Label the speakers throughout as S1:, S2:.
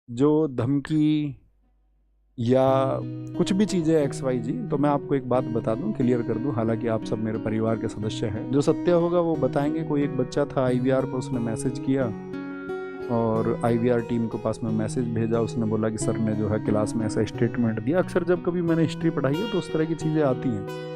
S1: जो धमकी या कुछ भी चीज़ें एक्स वाई जी, तो मैं आपको एक बात बता दूं, क्लियर कर दूं। हालांकि आप सब मेरे परिवार के सदस्य हैं, जो सत्य होगा वो बताएंगे। कोई एक बच्चा था आईवीआर पर, उसने मैसेज किया और आईवीआर टीम के पास में मैसेज भेजा। उसने बोला कि सर ने जो है क्लास में ऐसा स्टेटमेंट दिया। अक्सर जब कभी मैंने हिस्ट्री पढ़ाई है तो उस तरह की चीज़ें आती हैं।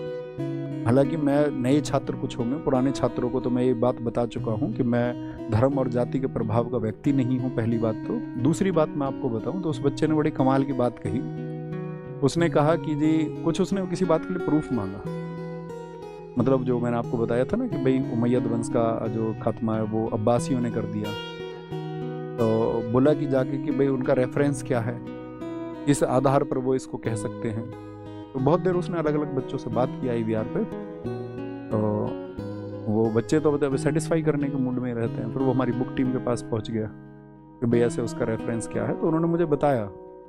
S1: हालांकि मैं, नए छात्र कुछ होंगे, पुराने छात्रों को तो मैं ये बात बता चुका हूँ कि मैं धर्म और जाति के प्रभाव का व्यक्ति नहीं हूँ, पहली बात तो। दूसरी बात मैं आपको बताऊँ तो उस बच्चे ने बड़ी कमाल की बात कही। उसने कहा कि जी, कुछ उसने किसी बात के लिए प्रूफ मांगा। मतलब जो मैंने आपको बताया था ना कि भाई उमैयद वंश का जो खात्मा है वो अब्बासियों ने कर दिया। तो बोला कि जाके कि भाई उनका रेफरेंस क्या है, इस आधार पर वो इसको कह सकते हैं। तो बहुत देर उसने अलग अलग बच्चों से बात की आईवीआर पे। तो वो बच्चे तो मतलब सेटिस्फाई करने के मूड में रहते हैं। फिर वो हमारी बुक टीम के पास पहुंच गया कि भाई ऐसे उसका रेफरेंस क्या है। तो उन्होंने मुझे बताया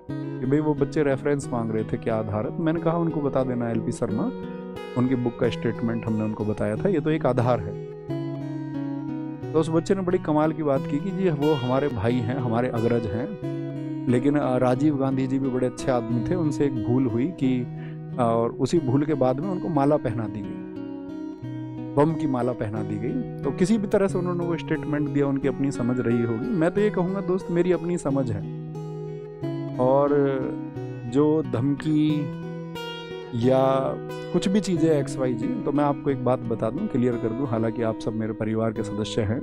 S1: कि भाई वो बच्चे रेफरेंस मांग रहे थे, क्या आधार है। तो मैंने कहा उनको बता देना एलपी शर्मा, उनकी बुक का स्टेटमेंट हमने उनको बताया था, ये तो एक आधार है। तो उस बच्चे ने बड़ी कमाल की बात की कि जी वो हमारे भाई हैं, हमारे अग्रज हैं, लेकिन राजीव गांधी जी भी बड़े अच्छे आदमी थे, उनसे एक भूल हुई कि और उसी भूल के बाद में उनको माला पहना दी गई, बम की माला पहना दी गई। तो किसी भी तरह से उन्होंने वो स्टेटमेंट दिया, उनकी अपनी समझ रही होगी। मैं तो ये कहूँगा दोस्त, मेरी अपनी समझ है। और जो धमकी या कुछ भी चीज़ें एक्स वाई जी, तो मैं आपको एक बात बता दूं, क्लियर कर दूं। हालांकि आप सब मेरे परिवार के सदस्य हैं,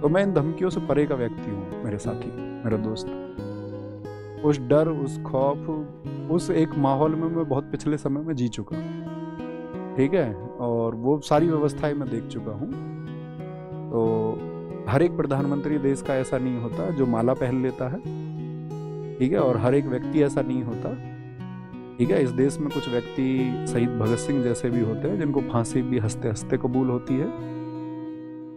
S1: तो मैं इन धमकियों से परे का व्यक्ति हूँ मेरे साथी, मेरा दोस्त। उस डर, उस खौफ, उस एक माहौल में मैं बहुत पिछले समय में जी चुका हूँ, ठीक है। और वो सारी व्यवस्थाएं मैं देख चुका हूँ। तो हर एक प्रधानमंत्री देश का ऐसा नहीं होता जो माला पहन लेता है, ठीक है। और हर एक व्यक्ति ऐसा नहीं होता, ठीक है। इस देश में कुछ व्यक्ति शहीद भगत सिंह जैसे भी होते हैं जिनको फांसी भी हंसते हंसते कबूल होती है।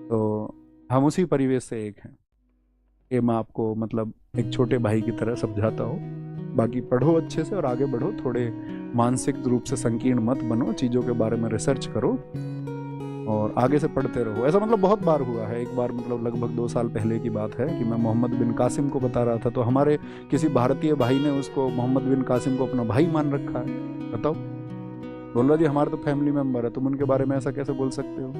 S1: तो हम उसी परिवेश से एक हैं। ये मैं आपको मतलब एक छोटे भाई की तरह समझाता हूँ। बाकी पढ़ो अच्छे से और आगे बढ़ो, थोड़े मानसिक रूप से संकीर्ण मत बनो, चीज़ों के बारे में रिसर्च करो और आगे से पढ़ते रहो। ऐसा मतलब बहुत बार हुआ है। एक बार मतलब लगभग 2 साल पहले की बात है कि मैं मोहम्मद बिन कासिम को बता रहा था, तो हमारे किसी भारतीय भाई ने उसको, मोहम्मद बिन कासिम को, अपना भाई मान रखा है। बताओ, बोल रहा जी हमारे तो फैमिली मेंबर है, तुम उनके बारे में ऐसा कैसे बोल सकते हो।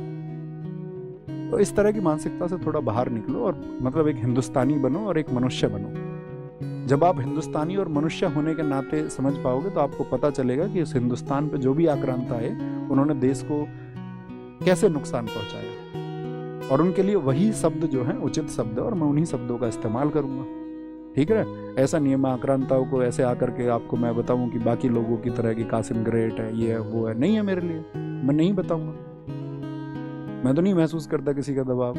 S1: तो इस तरह की मानसिकता से थोड़ा बाहर निकलो और मतलब एक हिंदुस्तानी बनो और एक मनुष्य बनो। जब आप हिंदुस्तानी और मनुष्य होने के नाते समझ पाओगे तो आपको पता चलेगा कि इस हिंदुस्तान पे जो भी आक्रांता आए उन्होंने देश को कैसे नुकसान पहुंचाया, और उनके लिए वही शब्द जो है उचित शब्द है और मैं उन्हीं शब्दों का इस्तेमाल करूंगा, ठीक है। ऐसा नहीं है मैं आक्रांताओं को ऐसे आकर के आपको मैं बताऊं कि बाकी लोगों की तरह की कासिम ग्रेट है, ये है वो है, नहीं है मेरे लिए। मैं नहीं बताऊंगा, मैं तो नहीं महसूस करता किसी का दबाव।